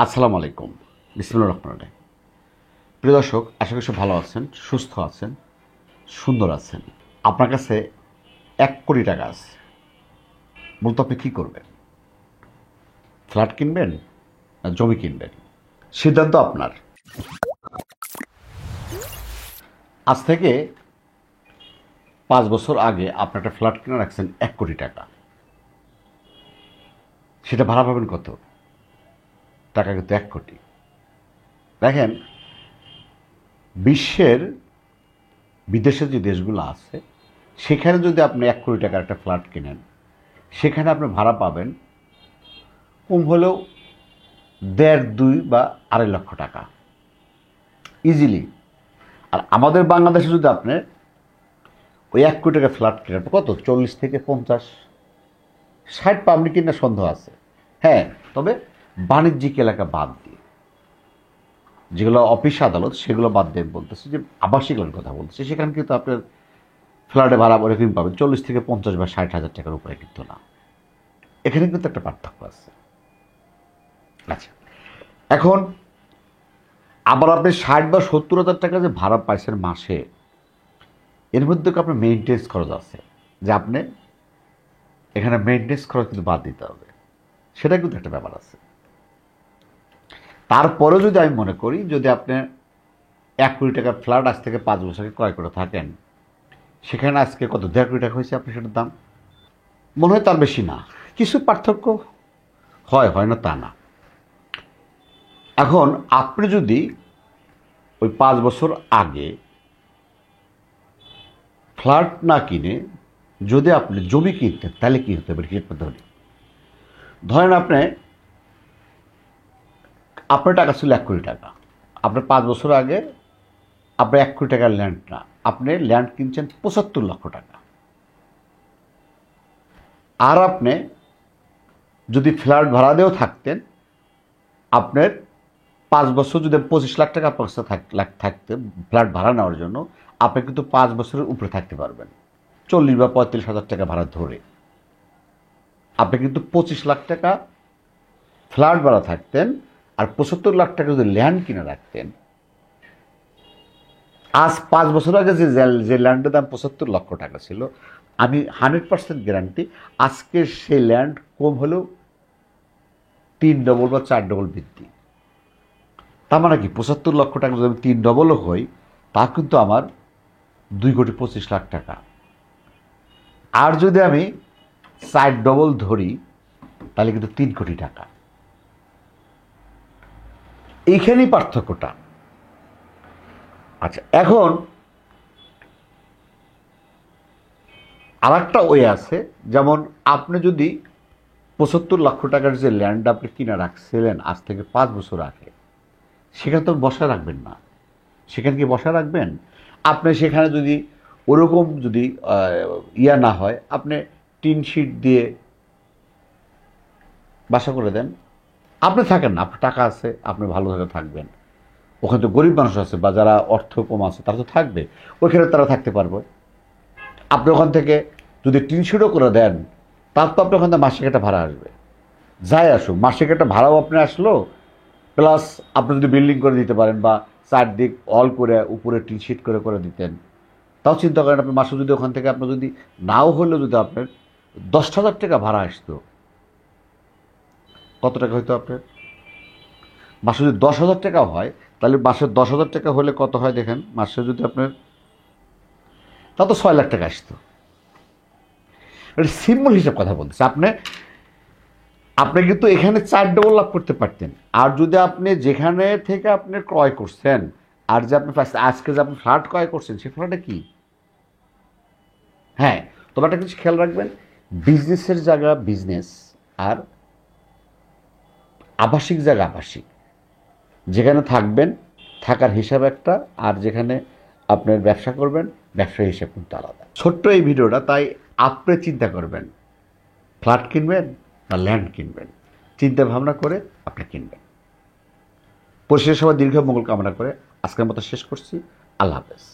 আসসালামু আলাইকুম। বিসমিল্লাহির রহমানির রহিম। প্রিয় দর্শক, আশা করি সব ভালো আছেন, সুস্থ আছেন, সুন্দর আছেন। আপনার কাছে 1 কোটি টাকা আছে, বলতো আপনি কী করবেন? ফ্ল্যাট কিনবেন না জমি কিনবেন? সিদ্ধান্ত আপনার। আজ থেকে 5 বছর আগে আপনি একটা ফ্ল্যাট কিনে রাখছেন 1 কোটি টাকা। সেটা ভাড়া পাবেন কত? টাকা কিন্তু 1 কোটি। দেখেন, বিশ্বের বিদেশে যে দেশগুলো আছে সেখানে যদি আপনি 1 কোটি টাকার একটা ফ্ল্যাট কিনেন, সেখানে আপনি ভাড়া পাবেন কম হলেও 1.5, 2 বা 2.5 লক্ষ টাকা ইজিলি। আর আমাদের বাংলাদেশে যদি আপনি ওই 1 কোটি টাকা ফ্ল্যাট কিনেন, কত 40 থেকে 50, 60 পাবনি কিনা সন্দেহ আছে। হ্যাঁ, তবে বাণিজ্যিক এলাকা বাদ দিয়ে, যেগুলো অফিস আদালত সেগুলো বাদ দিয়ে বলতেছি, যে আবাসিক এলাকার কথা বলতেছি, সেখানে কিন্তু আপনার ফ্ল্যাটে ভাড়া ওরকম পাবেন 40 থেকে 50 বা 60 হাজার টাকার উপরে, কিন্তু না। এখানে কিন্তু একটা পার্থক্য আছে। আচ্ছা, এখন আবার আপনি 60 বা 70 হাজার টাকা যে ভাড়া পাইছেন মাসে, এর মধ্যে আপনার মেইনটেন্স খরচ আছে, যে আপনি এখানে মেইনটেন্স খরচ কিন্তু বাদ দিতে হবে, সেটা কিন্তু একটা ব্যাপার আছে। তারপরেও যদি আমি মনে করি, যদি আপনি 1 কোটি টাকার ফ্ল্যাট আজ থেকে 5 বছর আগে ক্রয় করে থাকেন, সেখানে আজকে কত 1.5 কোটি টাকা হয়েছে আপনার সেটার দাম, মনে হয় তার বেশি না। কিছু পার্থক্য হয় না তা না। এখন আপনি যদি ওই 5 বছর আগে ফ্ল্যাট না কিনে যদি আপনি জমি কিনতেন, তাহলে কী হতে পারে হিসেব ধরি। ধরেন আপনার টাকা ছিল 1 কোটি টাকা, আপনার 5 বছর আগে আপনার 1 কোটি টাকার ল্যান্ড না, আপনি ল্যান্ড কিনছেন 75 লক্ষ টাকা। আর আপনি যদি ফ্ল্যাট ভাড়া দিয়েও থাকতেন, আপনার 5 বছর যদি 25 লাখ টাকা আপনার কাছে থাকতে ফ্ল্যাট ভাড়া নেওয়ার জন্য, আপনি কিন্তু 5 বছরের উপরে থাকতে পারবেন। 40 বা 35 হাজার টাকা ভাড়া ধরে আপনি কিন্তু 25 লাখ টাকা ফ্ল্যাট ভাড়া থাকতেন। আর 75 লাখ টাকা যদি ল্যান্ড কিনে রাখতেন, আজ 5 বছর আগে যে ল্যান্ডের দাম 75 লক্ষ টাকা ছিল, আমি 100% গ্যারান্টি আজকে সেই ল্যান্ড কম হলেও 3 ডবল বা 4 ডবল বৃদ্ধি। তার মানে কি, 75 লক্ষ টাকা যদি আমি 3 ডবলও হই, তা কিন্তু আমার 2,25,00,000 টাকা। আর যদি আমি 4 ডবল ধরি, তাহলে কিন্তু 3 কোটি টাকা। এইখানেই পার্থক্যটা। আচ্ছা, এখন আর একটা ওয়ে আছে, যেমন আপনি যদি 75 লক্ষ টাকার যে ল্যান্ড আপনি কিনে রাখছিলেন আজ থেকে 5 বছর আগে, সেখানে তো বসা রাখবেন না। সেখানে কি বসা রাখবেন? আপনি সেখানে যদি ওরকম যদি ইয়া না হয়, আপনি টিন শিট দিয়ে বাসা করে দেন। আপনি থাকেন না, আপনার টাকা আছে, আপনি ভালোভাবে থাকবেন। ওখানে তো গরিব মানুষ আছে বা যারা অর্থ কম আছে, তারা তো থাকবে, ওইখানে তারা থাকতে পারবে। আপনি ওখান থেকে যদি টিন শিটও করে দেন, তার তো আপনার ওখান থেকে মাসিক একটা ভাড়া আসবে। যাই আসুক, মাসিক একটা ভাড়াও আপনি আসলো, প্লাস আপনি যদি বিল্ডিং করে দিতে পারেন বা চারদিক অল করে উপরে টিন শিট করে করে দিতেন, তাও চিন্তা করেন আপনি মাসে যদি ওখান থেকে আপনার যদি নাও হলেও যদি আপনার 10,000 টাকা ভাড়া আসতো, কত টাকা হয়তো আপনার? মাসে যদি 10,000 টাকা হয়, তাহলে মাসে 10,000 টাকা হলে কত হয় দেখেন, মাসে যদি আপনার, তা তো 6 লাখ টাকা আসতো। এটা সিম্পল হিসাব কথা বলতেছে। আপনি কিন্তু এখানে 4 ডবল লাভ করতে পারতেন। আর যদি আপনি যেখানে থেকে আপনি ক্রয় করছেন, আর যে আপনি আজকে যে আপনি ফ্ল্যাট ক্রয় করছেন, সেই ফ্ল্যাটটা কি? হ্যাঁ, তবে একটা কিছু খেয়াল রাখবেন, বিজনেসের জায়গা বিজনেস, আর আবাসিক জায়গা আবাসিক। যেখানে থাকবেন থাকার হিসাব একটা, আর যেখানে আপনার ব্যবসা করবেন ব্যবসার হিসাব কিন্তু আলাদা। ছোট্ট এই ভিডিওটা, তাই আপনি চিন্তা করবেন ফ্ল্যাট কিনবেন না ল্যান্ড কিনবেন, চিন্তা ভাবনা করে আপনি কিনবেন। পরিশেষে সবাই দীর্ঘ মঙ্গল কামনা করে আজকের মতো শেষ করছি। আল্লাহ হাফেজ।